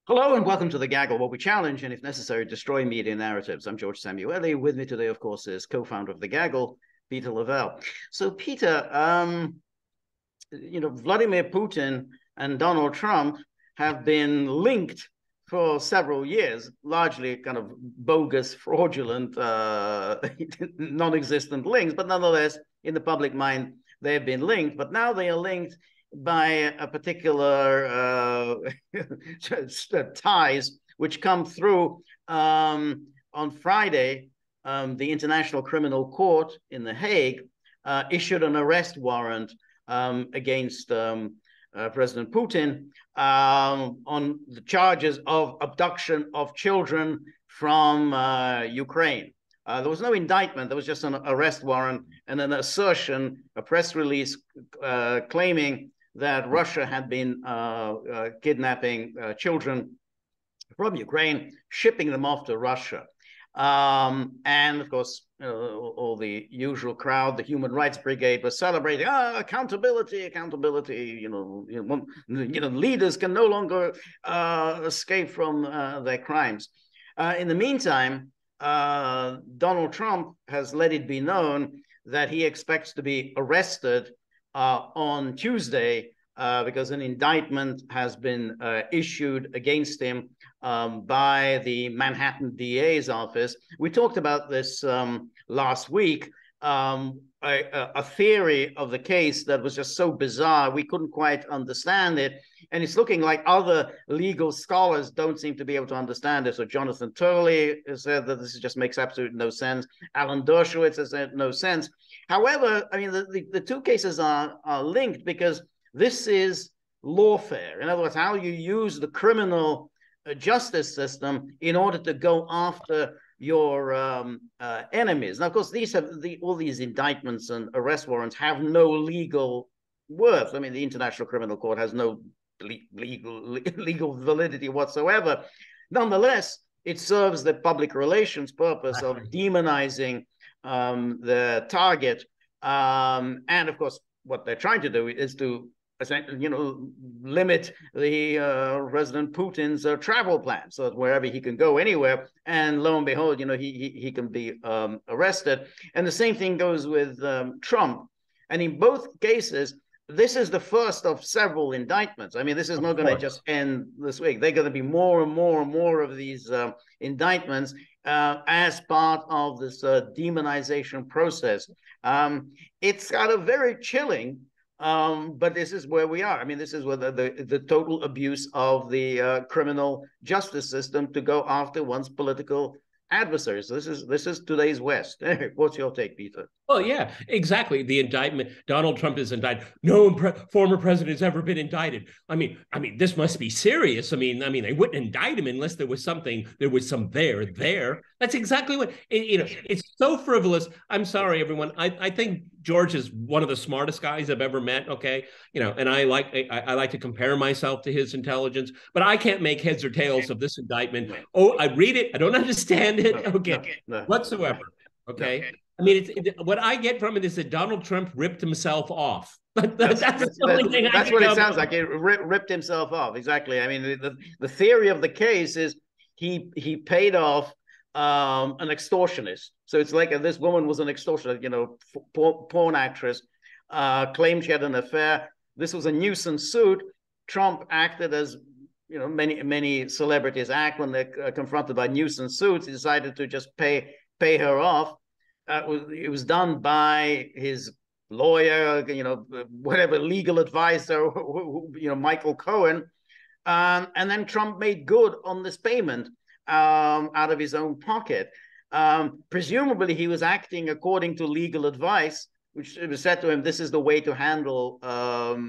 Hello and welcome to The Gaggle, where we challenge and, if necessary, destroy media narratives. I'm George Szamuely. With me today, of course, is co-founder of The Gaggle, Peter Lavelle. So, Peter, Vladimir Putin and Donald Trump have been linked for several years, largely kind of bogus, fraudulent, non-existent links, but nonetheless, in the public mind, they've been linked. But now they are linked by a particular ties which come through on Friday. The International Criminal Court in The Hague issued an arrest warrant against President Putin on the charges of abduction of children from Ukraine. There was no indictment. There was just an arrest warrant and an assertion, a press release claiming that Russia had been kidnapping children from Ukraine, shipping them off to Russia. And of course, all the usual crowd, the Human Rights Brigade, was celebrating accountability. Leaders can no longer escape from their crimes. In the meantime, Donald Trump has let it be known that he expects to be arrested on Tuesday because an indictment has been issued against him by the Manhattan DA's office. We talked about this last week, a theory of the case that was just so bizarre, we couldn't quite understand it. And it's looking like other legal scholars don't seem to be able to understand it. So Jonathan Turley has said that this just makes absolutely no sense. Alan Dershowitz has said no sense. However, I mean, the two cases are linked because this is lawfare. In other words, how you use the criminal justice system in order to go after your enemies. Now, of course, all these indictments and arrest warrants have no legal worth. I mean, the International Criminal Court has no legal validity whatsoever. Nonetheless, it serves the public relations purpose of demonizing the target. And of course, what they're trying to do is to limit the President Putin's travel plan, so that wherever he can go anywhere, and lo and behold, he can be arrested. And the same thing goes with Trump. And in both cases, this is the first of several indictments. I mean, this is not going to just end this week. They're going to be more and more and more of these indictments as part of this demonization process. It's kind of very chilling, but this is where we are. I mean, this is where the total abuse of the criminal justice system to go after one's political adversaries. This is today's West. What's your take, Peter? Well, yeah, exactly. The indictment, Donald Trump is indicted. No former president has ever been indicted. I mean, this must be serious. I mean, they wouldn't indict him unless there was some there. That's exactly what, it's so frivolous. I'm sorry, everyone. I think George is one of the smartest guys I've ever met. Okay. And I like to compare myself to his intelligence, but I can't make heads or tails of this indictment. Oh, I read it. I don't understand it. Whatsoever. Okay. I mean, what I get from it is that Donald Trump ripped himself off. That's what it sounds like. He ripped himself off. Exactly. I mean, the theory of the case is he paid off an extortionist. So it's like this woman was an extortionist, porn actress, claimed she had an affair. This was a nuisance suit. Trump acted as many celebrities act when they're confronted by nuisance suits. He decided to just pay her off. It was done by his lawyer, whatever legal advisor, Michael Cohen. And then Trump made good on this payment out of his own pocket. Presumably, he was acting according to legal advice, which was said to him, this is the way to handle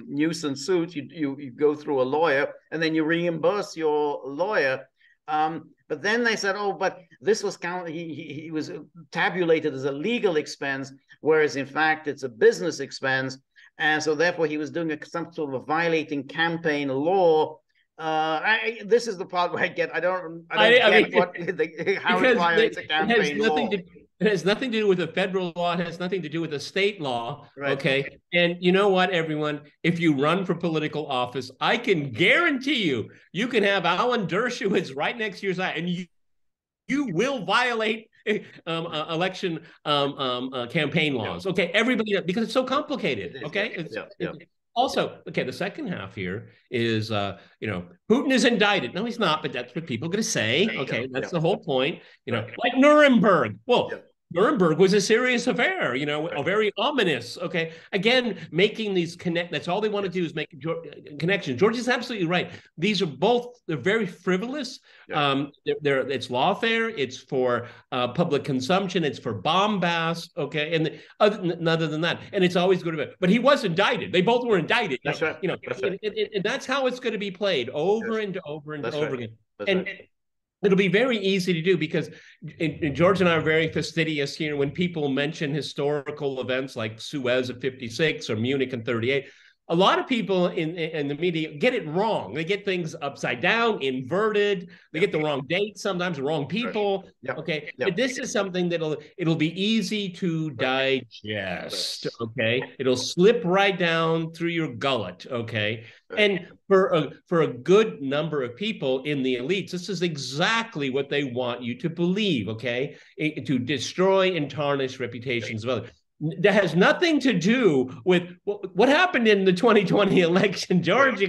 nuisance suits. You go through a lawyer, and then you reimburse your lawyer. But then they said, but this was he was tabulated as a legal expense, whereas in fact it's a business expense. And so therefore he was doing some sort of violating campaign law. This is the part where I don't get how it violates a campaign law. It has nothing to do with the federal law. It has nothing to do with the state law. Right. Okay. And you know what, everyone? If you run for political office, I can guarantee you can have Alan Dershowitz right next to your side, and you will violate election campaign laws. Yeah. Okay. Everybody, because it's so complicated. Okay. Also, okay, the second half here is, Putin is indicted. No, he's not, but that's what people are going to say. Okay, that's the whole point. Like Nuremberg. Well, Nuremberg was a serious affair, very ominous. Okay, again, making these connect. That's all they want to do is make connections. George is absolutely right. These are they're very frivolous. It's lawfare. It's for public consumption. It's for bombast. Okay, and other than that, and it's always going to be. But he was indicted. They both were indicted. That's right. And that's how it's going to be played over and over and over again. And it'll be very easy to do because George and I are very fastidious here. When people mention historical events like Suez of 56 or Munich in 38, a lot of people in the media get it wrong. They get things upside down, inverted. They get the wrong date, sometimes the wrong people. Okay, but this is something it'll be easy to digest. Okay, it'll slip right down through your gullet. Okay, and for a good number of people in the elites, this is exactly what they want you to believe. Okay, to destroy and tarnish reputations of others. That has nothing to do with what happened in the 2020 election, George.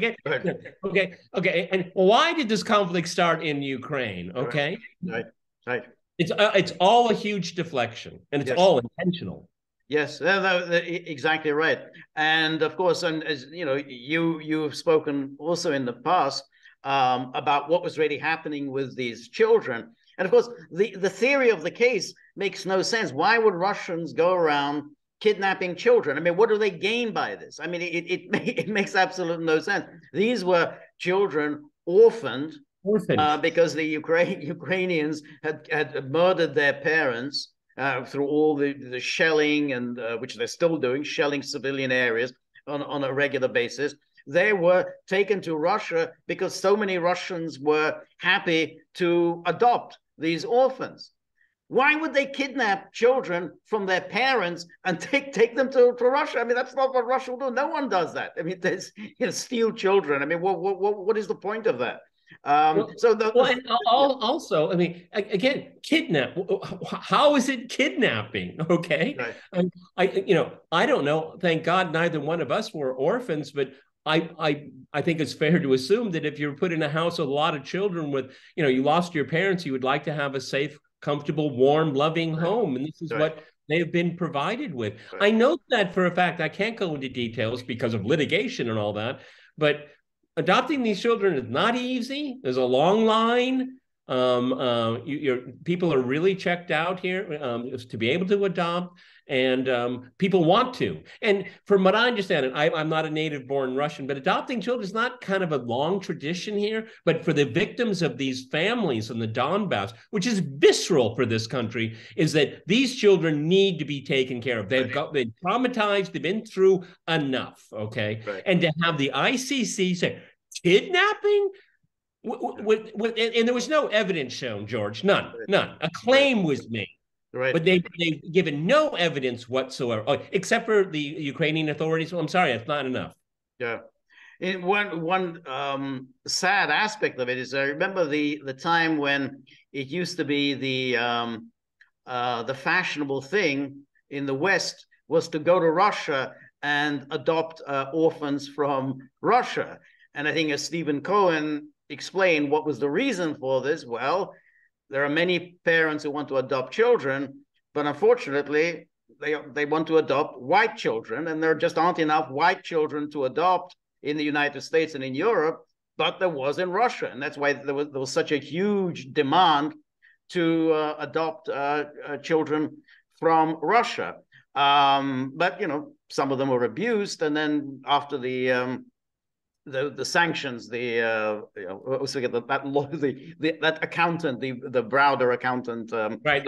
Okay. And why did this conflict start in Ukraine? Okay. Right. It's all a huge deflection, and it's all intentional. Yes, exactly right. And of course, and as you've spoken also in the past about what was really happening with these children. And of course, the theory of the case makes no sense. Why would Russians go around kidnapping children? I mean, what do they gain by this? I mean, it makes absolutely no sense. These were children orphaned because the Ukrainians had murdered their parents through all the shelling, and which they're still doing, shelling civilian areas on a regular basis. They were taken to Russia because so many Russians were happy to adopt these orphans. Why would they kidnap children from their parents and take them to Russia? I mean, that's not what Russia will do. No one does that. I mean, there's steal children. I mean, what is the point of that? Also, I mean, again, kidnap. How is it kidnapping? Okay, right. I don't know. Thank God, neither one of us were orphans, but I think it's fair to assume that if you're put in a house with a lot of children with, you lost your parents, you would like to have a safe, comfortable, warm, loving home. And this is what they have been provided with. I know that for a fact. I can't go into details because of litigation and all that, but adopting these children is not easy. There's a long line. People are really checked out here to be able to adopt, and people want to. And from what I understand, I'm not a native-born Russian, but adopting children is not kind of a long tradition here. But for the victims of these families in the Donbass, which is visceral for this country, is that these children need to be taken care of. They've been traumatized. They've been through enough. Okay, and to have the ICC say kidnapping. And there was no evidence shown, George. None. A claim was made, but they've given no evidence whatsoever, except for the Ukrainian authorities. Well, I'm sorry, that's not enough. Yeah. And one sad aspect of it is I remember the time when it used to be the fashionable thing in the West was to go to Russia and adopt orphans from Russia. And I think as Stephen Cohen explain what was the reason for this. Well, there are many parents who want to adopt children, but unfortunately, they want to adopt white children, and there just aren't enough white children to adopt in the United States and in Europe, but there was in Russia, and that's why there was such a huge demand to adopt children from Russia. But some of them were abused, and then after the the sanctions, that accountant, the Browder accountant, right?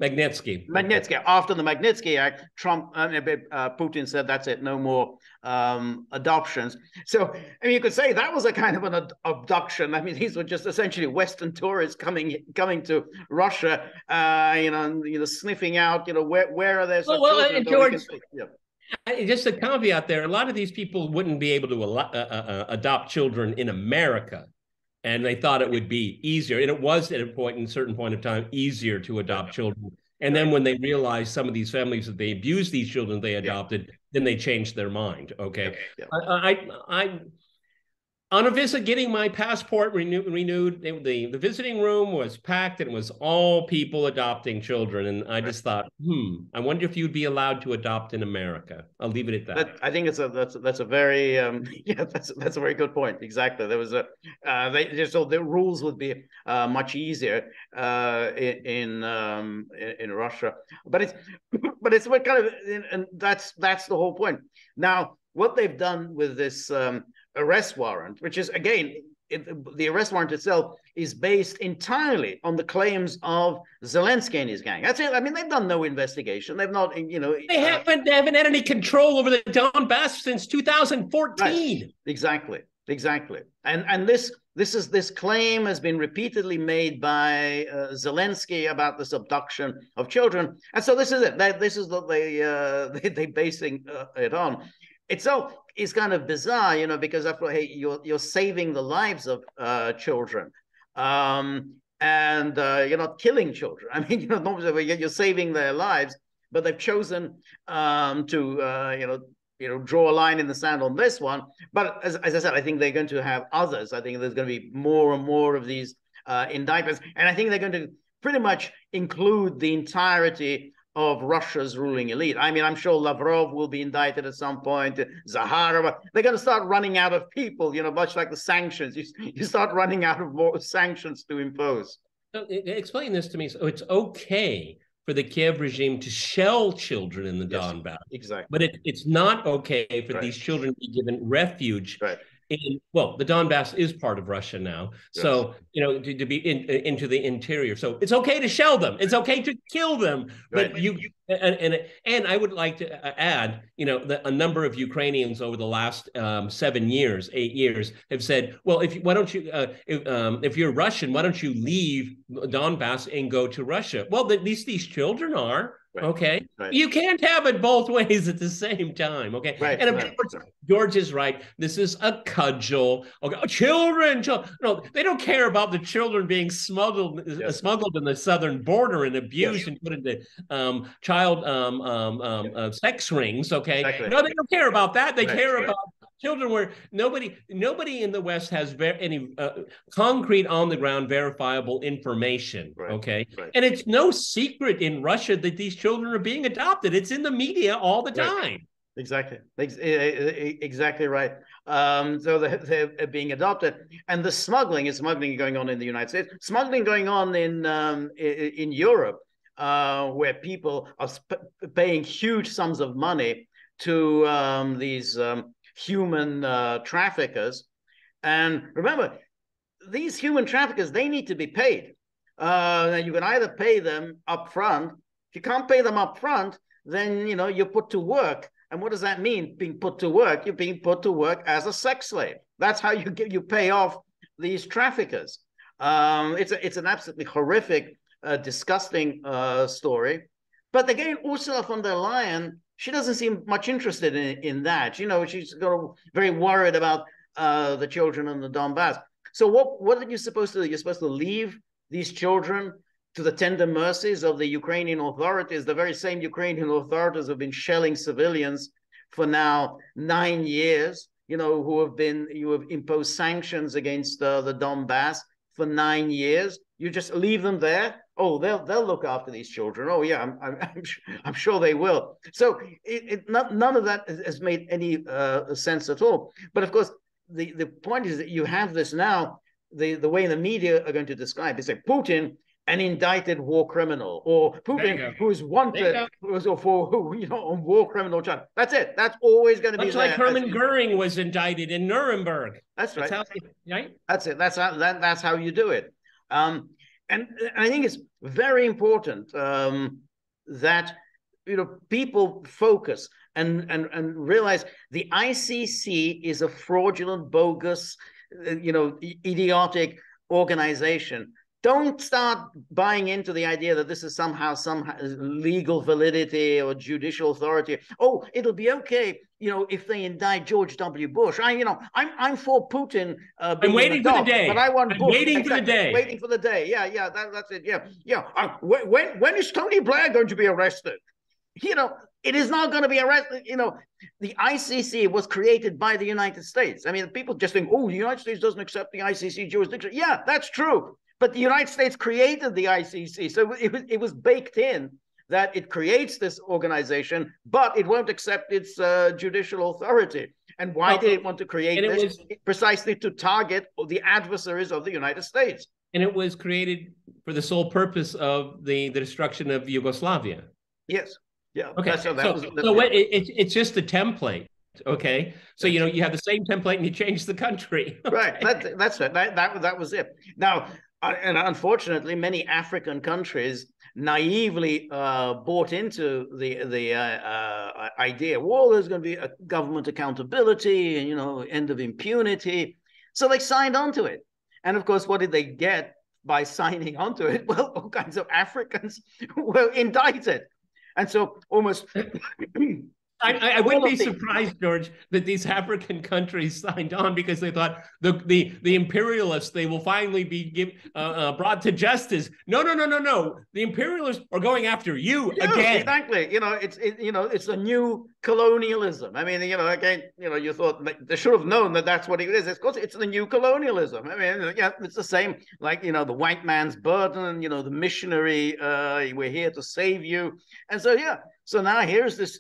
Magnitsky. Magnitsky. After the Magnitsky Act, Putin said that's it, no more adoptions. So I mean, you could say that was a kind of an abduction. I mean, these were just essentially Western tourists coming to Russia, sniffing out, where are there some children? And George, just a caveat there, a lot of these people wouldn't be able to adopt children in America, and they thought it would be easier. And it was at a certain point of time, easier to adopt children. And then when they realized some of these families that they abused these children they adopted, then they changed their mind. Okay. I on a visit, getting my passport renewed, the visiting room was packed, and it was all people adopting children. And I just thought, I wonder if you'd be allowed to adopt in America. I'll leave it at that. I think that's a very that's a very good point. Exactly. There was so the rules would be much easier in Russia, but it's what kind of, and that's the whole point. Now, what they've done with this arrest warrant, which is, again, the arrest warrant itself is based entirely on the claims of Zelensky and his gang. That's it. I mean, they've done no investigation. They've not, they haven't had any control over the Donbass since 2014. Right. Exactly. And this claim has been repeatedly made by Zelensky about this abduction of children. And so this is it. This is what they're basing it on. Itself is kind of bizarre, because after all, hey, you're saving the lives of children, and you're not killing children. I mean, you're saving their lives, but they've chosen to draw a line in the sand on this one. But as I said, I think they're going to have others. I think there's going to be more and more of these indictments, and I think they're going to pretty much include the entirety of Russia's ruling elite. I mean, I'm sure Lavrov will be indicted at some point, Zakharova. They're going to start running out of people, much like the sanctions. You start running out of more sanctions to impose. So, explain this to me. So it's okay for the Kiev regime to shell children in the Donbass. Exactly. But it's not okay for these children to be given refuge. Right. The Donbass is part of Russia now. Yes. So, to be into the interior. So it's okay to shell them. It's okay to kill them. But and I would like to add, a number of Ukrainians over the last 8 years have said, well, if you're Russian, why don't you leave Donbass and go to Russia? Well, at least these children are. Right. Okay. Right. You can't have it both ways at the same time. Okay. Right. And of course, George is right. This is a cudgel. Okay. Children. No, they don't care about the children being smuggled in the southern border and abused and put into child sex rings. Okay. Exactly. No, they don't care about that. They care about children where nobody in the West has any concrete on the ground verifiable information. Right. Okay. Right. And it's no secret in Russia that these children are being adopted. It's in the media all the time. Right. Exactly right. So they're being adopted, and the smuggling going on in the United States, smuggling going on in Europe, where people are paying huge sums of money to these human traffickers. And remember, these human traffickers, they need to be paid. You can either pay them up front. If you can't pay them up front, then you're put to work. And what does that mean, being put to work? You're being put to work as a sex slave. That's how you pay off these traffickers. It's an absolutely horrific, disgusting story. But again, Ursula von der Leyen, she doesn't seem much interested in that. She's very worried about the children in the Donbass. So what are you supposed to do? You're supposed to leave these children to the tender mercies of the Ukrainian authorities, the very same Ukrainian authorities have been shelling civilians for now 9 years, who have imposed sanctions against the Donbass for 9 years. You just leave them there. Oh, they'll look after these children. Oh yeah, I'm sure they will. So none of that has made any sense at all. But of course, the point is that you have this now. The way the media are going to describe it is that Putin an indicted war criminal, or Putin, who is wanted for on war criminal charge. That's it. That's always going to be much like Hermann Goering was indicted in Nuremberg. That's right. Right. That's it. That's how you do it. And I think it's very important that people focus and realize the ICC is a fraudulent, bogus, idiotic organization. Don't start buying into the idea that this is somehow some legal validity or judicial authority. Oh, it'll be okay, if they indict George W. Bush. I'm for Putin. I'm waiting for the day. But I want Bush. Waiting for the day. Waiting for the day. Yeah. That's it. Yeah. When is Tony Blair going to be arrested? It is not going to be arrested. The ICC was created by the United States. I mean, people just think, oh, the United States doesn't accept the ICC jurisdiction. Yeah, that's true. But the United States created the ICC. So it was baked in that it creates this organization, but it won't accept its judicial authority. And why did it want to create this? Precisely to target the adversaries of the United States. And it was created for the sole purpose of the destruction of Yugoslavia. Yes. Yeah. Okay. It's just a template. Okay. So, you have the same template and you change the country. Okay? Right. That's it. That was it. Now, and unfortunately, many African countries naively bought into the idea, well, there's going to be a government accountability and, end of impunity. So they signed on to it. And of course, what did they get by signing on to it? Well, all kinds of Africans were indicted. And so almost... I wouldn't be surprised, George, that these African countries signed on because they thought the imperialists, they will finally be brought to justice. No. The imperialists are going after you again. Exactly. It's a new colonialism. I mean, again, you thought they should have known that that's what it is. Of course, it's the new colonialism. I mean, yeah, it's the same, like, the white man's burden, the missionary, we're here to save you. And so, yeah. So now here's this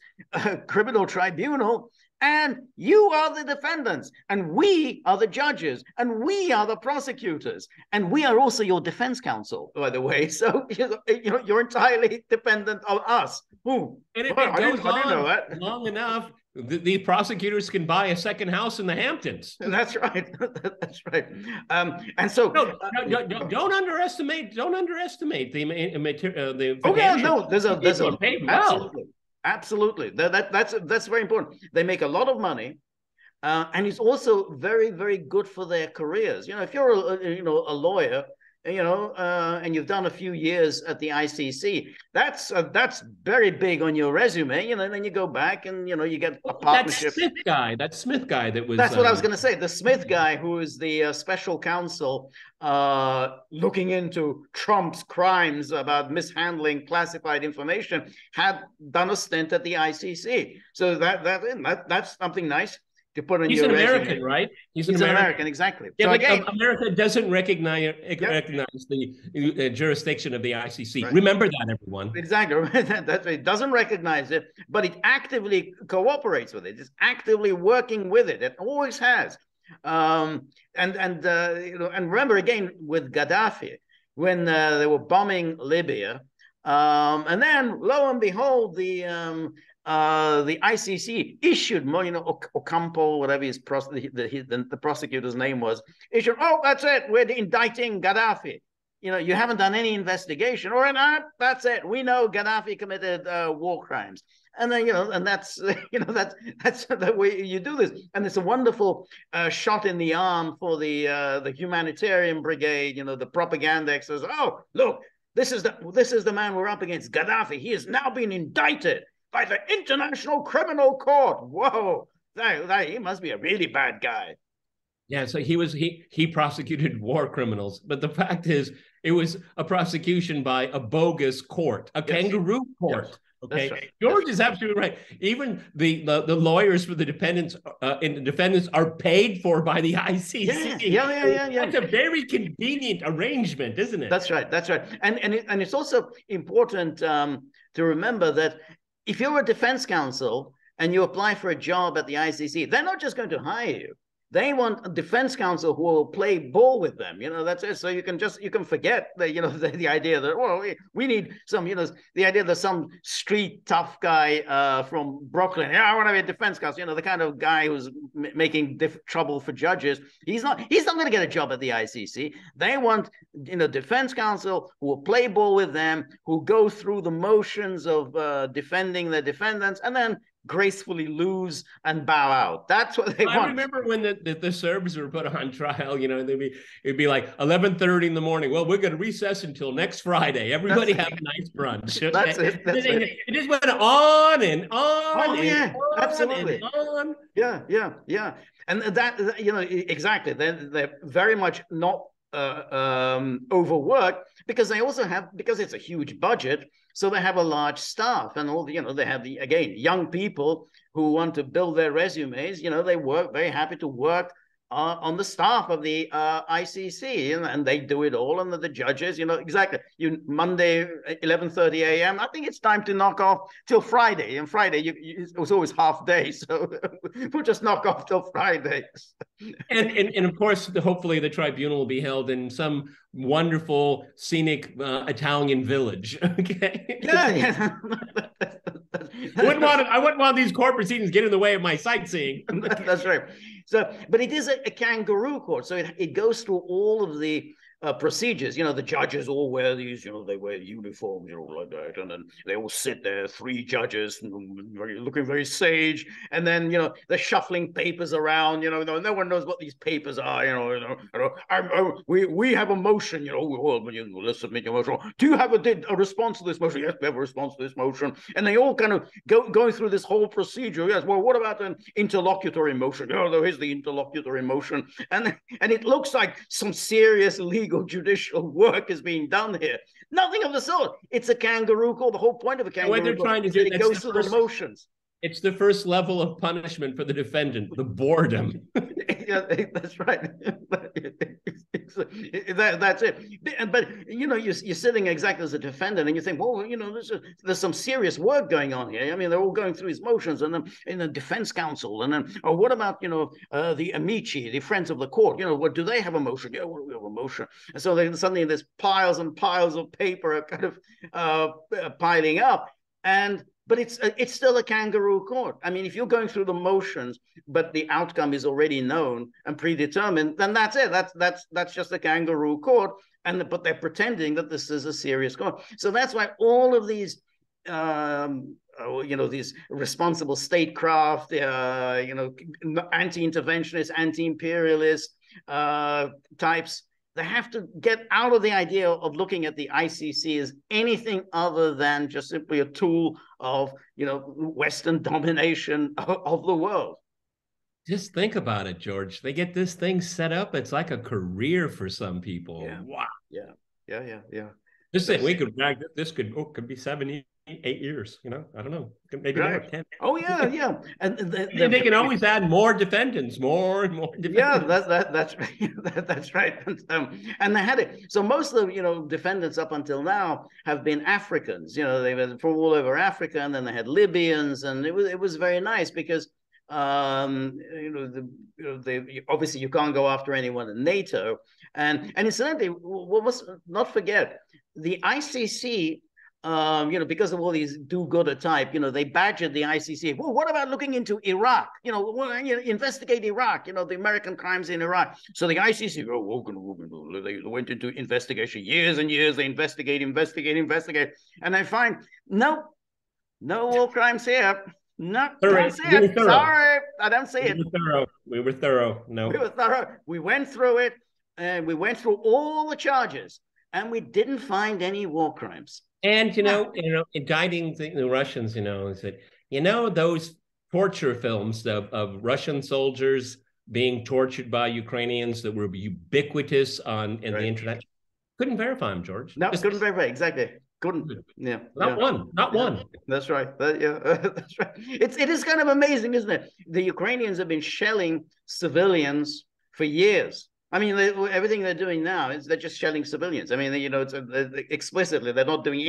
criminal tribunal, and you are the defendants, and we are the judges, and we are the prosecutors, and we are also your defense counsel, by the way. So you're entirely dependent on us. And if it goes on long enough, the prosecutors can buy a second house in the Hamptons. That's right. That's right. And so don't underestimate the oh yeah, no, there's a absolutely. That's very important. They make a lot of money, and it's also very, very good for their careers. If you're a lawyer, and you've done a few years at the ICC, that's very big on your resume, and then you go back and, you get a partnership. That Smith guy that was... That's what I was going to say. The Smith guy, who is the special counsel looking into Trump's crimes about mishandling classified information, had done a stint at the ICC. So that's something nice to put on your resume. He's an American, right? He's an American, exactly. Yeah, so again, America doesn't recognize the jurisdiction of the ICC. Right. Remember that, everyone. Exactly. It doesn't recognize it, but it actively cooperates with it. It's actively working with it. It always has. And remember again with Gaddafi, when they were bombing Libya, and then lo and behold, the ICC issued, Ocampo, whatever the prosecutor's name was, issued, oh, that's it, we're indicting Gaddafi. You haven't done any investigation, or not, that's it, we know Gaddafi committed war crimes. And then, and that's the way you do this. And it's a wonderful shot in the arm for the humanitarian brigade, the propaganda says, oh, look, this is the man we're up against, Gaddafi. He has now been indicted by the International Criminal Court. Whoa, he must be a really bad guy. Yeah, so he prosecuted war criminals, but the fact is, it was a prosecution by a bogus court, a kangaroo court. Yes. Okay, right. George is absolutely right. Even the lawyers for the defendants are paid for by the ICC. Yeah. That's a very convenient arrangement, isn't it? That's right. And it's also important to remember that if you're a defense counsel and you apply for a job at the ICC, they're not just going to hire you. They want a defense counsel who will play ball with them. That's it. So you can forget that, the idea that, well, we need some, the idea that some street tough guy from Brooklyn, I want to be a defense counsel, the kind of guy who's making trouble for judges. He's not going to get a job at the ICC. They want, defense counsel who will play ball with them, who go through the motions of defending the defendants, and then gracefully lose and bow out. That's what they want. I remember when the Serbs were put on trial, it'd be like 11:30 in the morning. Well, we're going to recess until next Friday. Everybody have a nice brunch. Okay? That's it. It just went on and on. Oh, and yeah, on absolutely. and on. Yeah. And that, exactly. They're very much not overworked because it's a huge budget. So they have a large staff, and they have young people who want to build their resumes. They work very happy to work on the staff of the ICC, and they do it all. And the judges, exactly. Monday 11:30 a.m. I think it's time to knock off till Friday. And Friday, it was always half day, so we'll just knock off till Friday. And of course, hopefully, the tribunal will be held in some wonderful scenic Italian village. Okay. Yeah. I wouldn't want these court proceedings get in the way of my sightseeing. That's right. So, but it is a kangaroo court. So it goes through all of the procedures. The judges all wear these, they wear uniforms, like that. And then they all sit there, 3 judges, looking very sage. And then, they're shuffling papers around, no one knows what these papers are, we have a motion, let's submit your motion. Do you have a response to this motion? Yes, we have a response to this motion. And they all kind of going through this whole procedure. Yes, well, what about an interlocutory motion? Here's the interlocutory motion. And it looks like some serious legal judicial work is being done here. Nothing of the sort. It's a kangaroo court. The whole point of a kangaroo court is that it goes through the motions. It's the first level of punishment for the defendant, the boredom. Yeah, that's right. That's it. But you're sitting exactly as a defendant, and you think, well, there's some serious work going on here. I mean, they're all going through his motions, and then in the defense counsel, and then, what about the amici, the friends of the court? What do they have a motion? Yeah, well, we have a motion. And so suddenly there's piles and piles of paper kind of piling up, but it's still a kangaroo court. I mean, if you're going through the motions, but the outcome is already known and predetermined, then that's it. That's just a kangaroo court. But they're pretending that this is a serious court. So that's why all of these, these responsible statecraft, anti-interventionist, anti-imperialist types, they have to get out of the idea of looking at the ICC as anything other than just simply a tool of, Western domination of the world. Just think about it, George. They get this thing set up. It's like a career for some people. Yeah. Wow. Yeah. Just saying, we could drag this could be 7, 8 years. I don't know. Maybe right. more, 10. Oh yeah. And they can always add more defendants, more and more defendants. Yeah, that's right. That's right. And they had it. So most of the defendants up until now have been Africans. They were from all over Africa, and then they had Libyans, and it was very nice because obviously you can't go after anyone in NATO, and incidentally, we must not forget the ICC. Because of all these do-gooder type, they badgered the ICC. Well, what about looking into Iraq? Investigate Iraq. The American crimes in Iraq. So the ICC, they went into investigation years and years. They investigate, and they find no war crimes here. No, don't see it. Sorry, I don't see it. We were thorough. No, we were thorough. We went through it, and we went through all the charges, and we didn't find any war crimes. And indicting the Russians, is that those torture films of Russian soldiers being tortured by Ukrainians that were ubiquitous in the internet. Couldn't verify them, George. No, couldn't verify exactly. Couldn't. Yeah. Not one. That's right. That's right. It is kind of amazing, isn't it? The Ukrainians have been shelling civilians for years. I mean, everything they're doing now is they're just shelling civilians. I mean, explicitly, they're not doing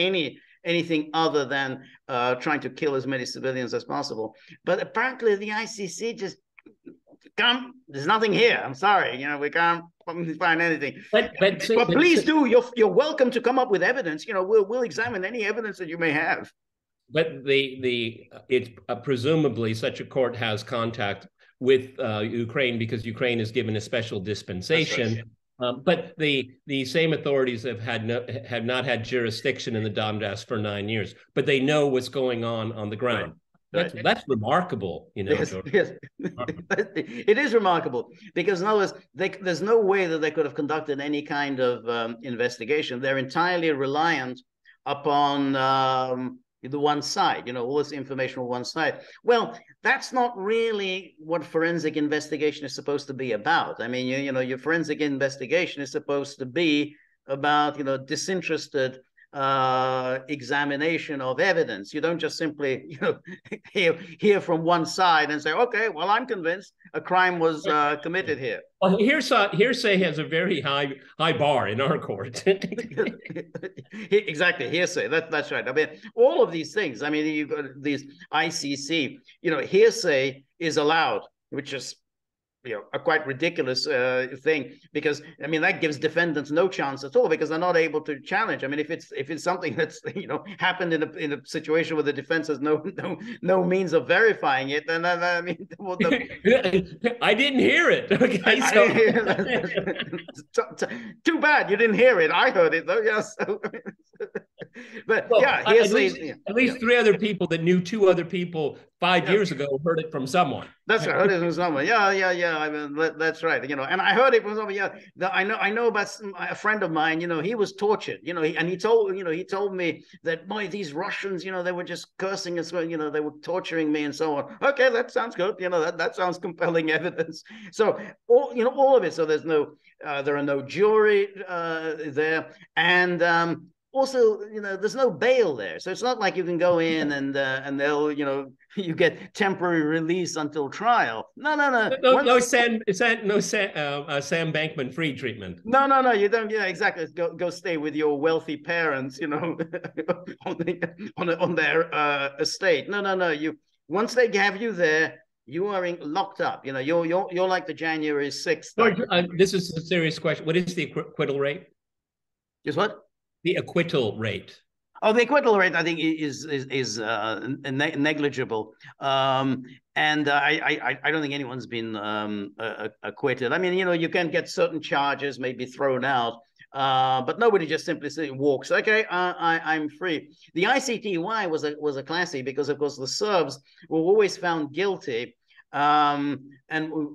anything other than trying to kill as many civilians as possible. But apparently the ICC just come. There's nothing here. I'm sorry. We can't find anything. But please do. You're welcome to come up with evidence. We'll examine any evidence that you may have. But it's presumably such a court has contact with Ukraine because Ukraine is given a special dispensation. But the same authorities have not had jurisdiction in the Donbass for 9 years, but they know what's going on the ground. Right. That's remarkable, Yes, yes. It is remarkable because in other words, there's no way that they could have conducted any kind of investigation. They're entirely reliant upon the one side, all this information on one side. Well, that's not really what forensic investigation is supposed to be about. I mean, your forensic investigation is supposed to be about, disinterested examination of evidence. You don't just simply, hear from one side and say, okay, well, I'm convinced a crime was committed here. Well, hearsay has a very high bar in our court. Exactly, hearsay. That's right. I mean, all of these things. I mean, you've got these ICC. Hearsay is allowed, which is a quite ridiculous thing, because I mean that gives defendants no chance at all because they're not able to challenge. I mean, if it's something that's happened in a situation where the defense has no means of verifying it, then I mean, I didn't hear it. Okay, too bad you didn't hear it. I heard it though. Yes. But well, yeah, at least 3 other people that knew 2 other people 5 years ago heard it from someone. That's right. Heard it from someone. Yeah. I mean, that's right. And I heard it from someone. Yeah, I know about a friend of mine. He was tortured. And he told me that these Russians, they were just cursing us. They were torturing me and so on. Okay, that sounds good. That sounds compelling evidence. So all of it. So there are no jury there, and also, there's no bail there, so it's not like you can go in and they'll, you get temporary release until trial. No. No Sam Bankman-Fried treatment. No, you don't. Yeah, exactly. Go stay with your wealthy parents, on their estate. No. Once they have you there, you are locked up. You're like the January 6th. This is a serious question. What is the acquittal rate? Just what? The acquittal rate. Oh, the acquittal rate, I think, is negligible, and I don't think anyone's been acquitted. I mean, you can get certain charges maybe thrown out, but nobody just simply walks. Okay, I'm free. The ICTY was a classic because, of course, the Serbs were always found guilty, and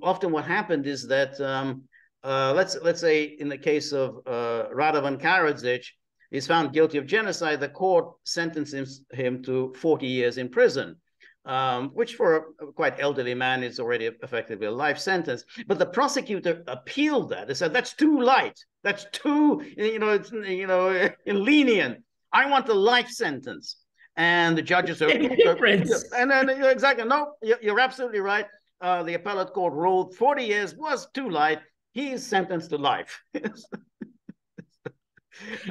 often what happened is that let's say in the case of Radovan Karadzic. He's found guilty of genocide. The court sentences him to 40 years in prison, which for a quite elderly man is already effectively a life sentence. But the prosecutor appealed that. They said, that's too light. That's too, lenient. I want a life sentence. And the judges are, and then exactly, no, you're absolutely right. The appellate court ruled 40 years was too light. He is sentenced to life.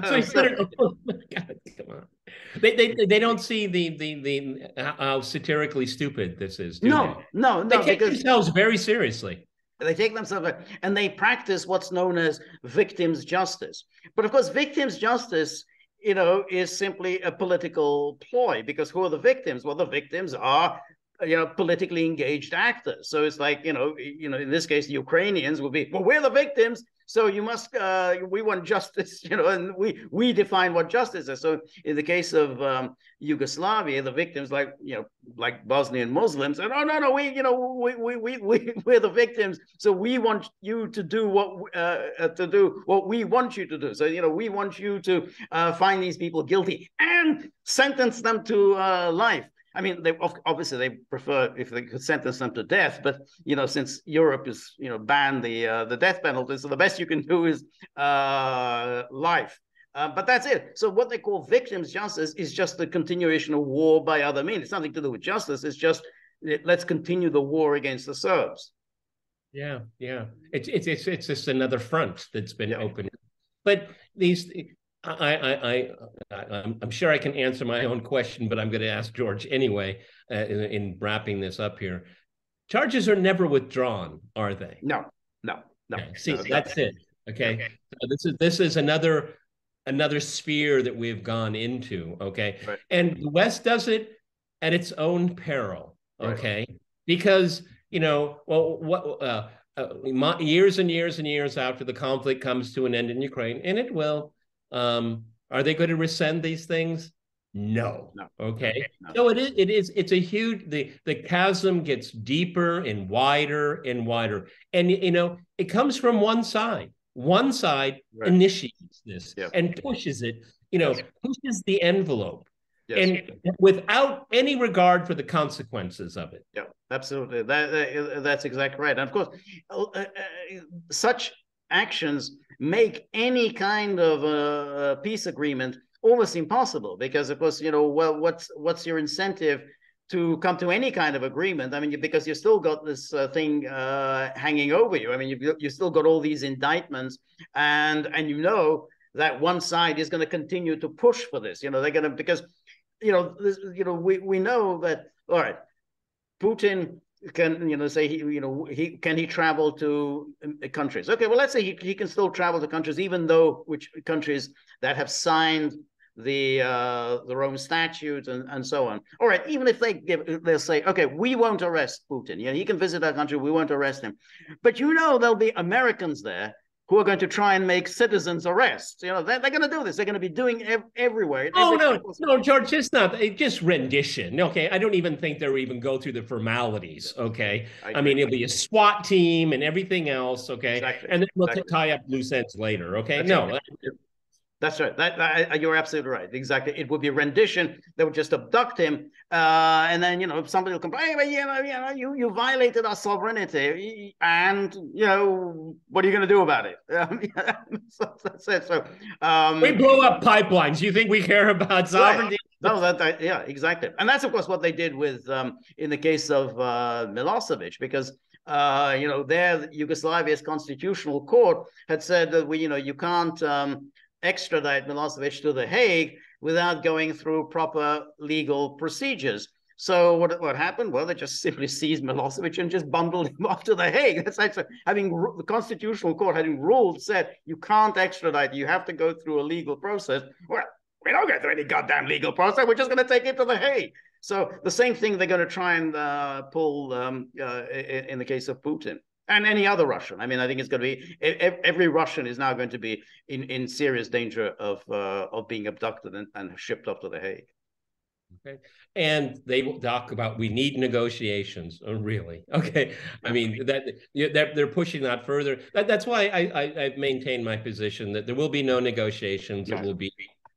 So oh my God, come on. They don't see the how satirically stupid this is. No. They take themselves very seriously. They take themselves, and they practice what's known as victims' justice. But of course, victims' justice, is simply a political ploy, because who are the victims? Well, the victims are politically engaged actors. So it's like, in this case, the Ukrainians will be, well, we're the victims. So you must, we want justice, and we define what justice is. So in the case of Yugoslavia, the victims, like Bosnian Muslims, and we're the victims. So we want you to do what we want you to do. So we want you to find these people guilty and sentence them to life. I mean, they prefer if they could sentence them to death, but since Europe is banned the death penalty, so the best you can do is life. But that's it. So what they call victims' justice is just the continuation of war by other means. It's nothing to do with justice. It's just let's continue the war against the Serbs. Yeah. It's just another front that's been opened. But these. I'm sure I can answer my own question, but I'm going to ask George anyway in wrapping this up here. charges are never withdrawn, are they? No, no, no. Okay. See, no, that's it. Okay. So this is another sphere that we've gone into. Okay. Right. And the West does it at its own peril. Okay. Right. Because, you know, well, years and years and years after the conflict comes to an end in Ukraine, and it will, are they going to rescind these things? No. No. Okay. No. So it's a huge, the chasm gets deeper and wider and wider. And, you know, it comes from one side. One side right. initiates this and pushes it, you know, pushes the envelope. And without any regard for the consequences of it. Yeah, absolutely. That's exactly right. And of course, such actions make any kind of peace agreement almost impossible, because of course, you know, well, what's your incentive to come to any kind of agreement? I mean, because you still got this thing hanging over you. I mean, you still got all these indictments, and you know that one side is going to continue to push for this. You know, they're going to, because we know that, all right, Putin can, you know, say he travel to countries. Okay, well, let's say he can still travel to countries, even though which countries that have signed the Rome Statute and so on. All right, even if they'll say, okay, we won't arrest Putin. You know, he can visit our country, we won't arrest him. But you know, there'll be Americans there who are going to try and make citizens arrests. You know, they're going to do this. They're going to be doing everywhere. No, George, it's just rendition. Okay, I don't even think they'll even go through the formalities. Okay, I mean, it'll be a SWAT team and everything else. Okay, exactly. And then we'll tie up loose ends later. Okay, That's right. You're absolutely right. Exactly. It would be a rendition. They would just abduct him, and then, you know, somebody will complain, hey, you violated our sovereignty, and, you know, what are you going to do about it? So that's it. So we blow up pipelines. You think we care about sovereignty? Right. No, yeah, exactly. And that's of course what they did with in the case of Milosevic, because you know, there Yugoslavia's constitutional court had said that you can't extradite Milosevic to The Hague without going through proper legal procedures. So what happened? Well, they just simply seized Milosevic and just bundled him off to The Hague. That's actually the constitutional court having ruled, said you can't extradite, you have to go through a legal process. Well, we don't go through any goddamn legal process. We're just going to take him to The Hague. So the same thing they're going to try and pull in the case of Putin. And any other Russian. I mean, I think it's going to be, every Russian is now going to be in serious danger of being abducted and shipped up to The Hague. Okay. And they will talk about, we need negotiations. Oh, really? Okay. I mean, they're pushing that further. That's why I've maintained my position that there will be no negotiations. Yeah.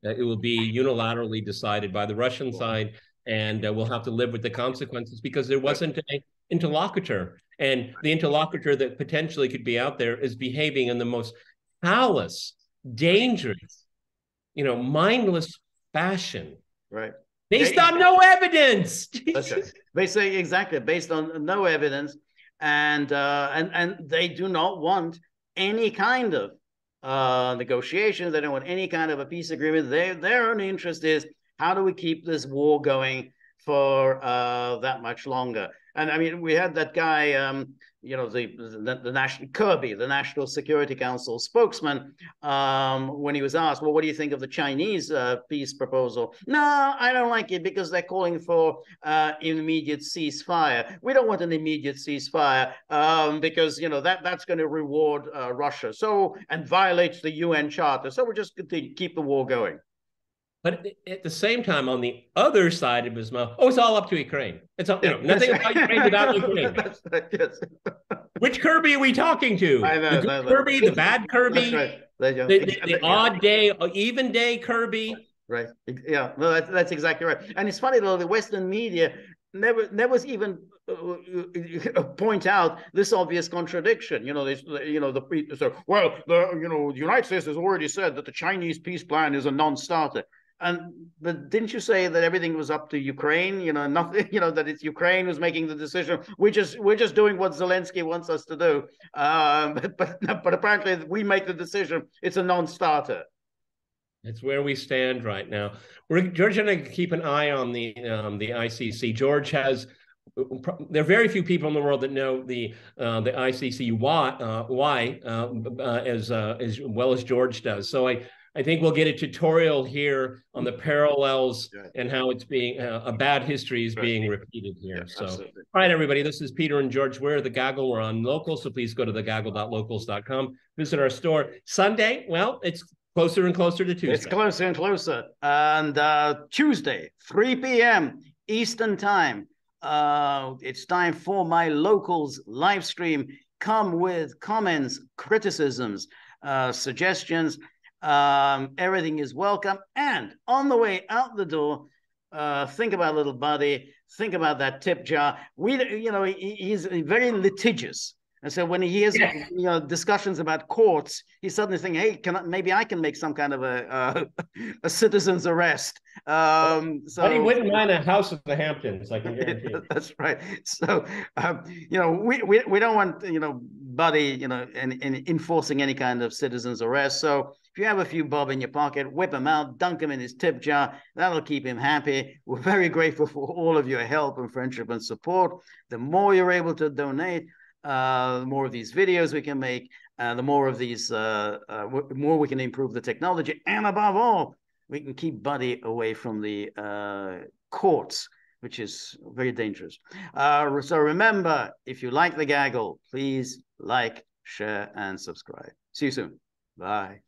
It will be unilaterally decided by the Russian side, and we'll have to live with the consequences, because there wasn't an interlocutor. And the interlocutor that potentially could be out there is behaving in the most callous, dangerous, mindless fashion. Right. Based on no evidence. That's right. Based on no evidence, and they do not want any kind of negotiations. They don't want any kind of a peace agreement. Their only interest is, how do we keep this war going for that much longer? And I mean, we had that guy, the national Kirby, the National Security Council spokesman, when he was asked, well, what do you think of the Chinese peace proposal? No, I don't like it, because they're calling for immediate ceasefire. We don't want an immediate ceasefire because that's going to reward Russia. So, and violates the UN Charter. So we're just going to keep the war going. But at the same time, on the other side of his mouth, it's all up to Ukraine. It's all, nothing about Ukraine without Ukraine. That's right, yes. Which Kirby are we talking to? I know, the good Kirby, the bad Kirby, that's right. the odd day, even day Kirby. Right. Yeah. No, that's exactly right. And it's funny though, the Western media never even point out this obvious contradiction. The United States has already said that the Chinese peace plan is a non-starter. But didn't you say that everything was up to Ukraine? Nothing. That it's Ukraine who's making the decision. We're just doing what Zelensky wants us to do. But apparently we make the decision. It's a non-starter. That's where we stand right now. George and I keep an eye on the ICC. George has there are very few people in the world that know the ICCY as well as George does. So I think we'll get a tutorial here on the parallels and how it's being a bad history is being repeated here. So, absolutely. All right, everybody, this is Peter and George. We're the Gaggle. We're on Local, so please go to thegaggle.locals.com. Visit our store. Sunday, well, it's closer and closer to Tuesday. It's closer and closer. And Tuesday, 3 p.m. Eastern Time. It's time for my Locals live stream. Come with comments, criticisms, suggestions. Everything is welcome. And on the way out the door, think about little buddy. Think about that tip jar. He's very litigious. And so when he hears discussions about courts, he's suddenly thinking, "Hey, maybe I can make some kind of a citizen's arrest." But he wouldn't mind a house of the Hamptons, I can guarantee. That's right. So we don't want Buddy enforcing any kind of citizen's arrest. So if you have a few bob in your pocket, whip them out, dunk them in his tip jar. That'll keep him happy. We're very grateful for all of your help and friendship and support. The more you're able to donate, the more of these videos we can make, the more of these, more we can improve the technology, and above all, we can keep Buddy away from the courts, which is very dangerous. So remember, if you like the Gaggle, please like, share, and subscribe. See you soon. Bye.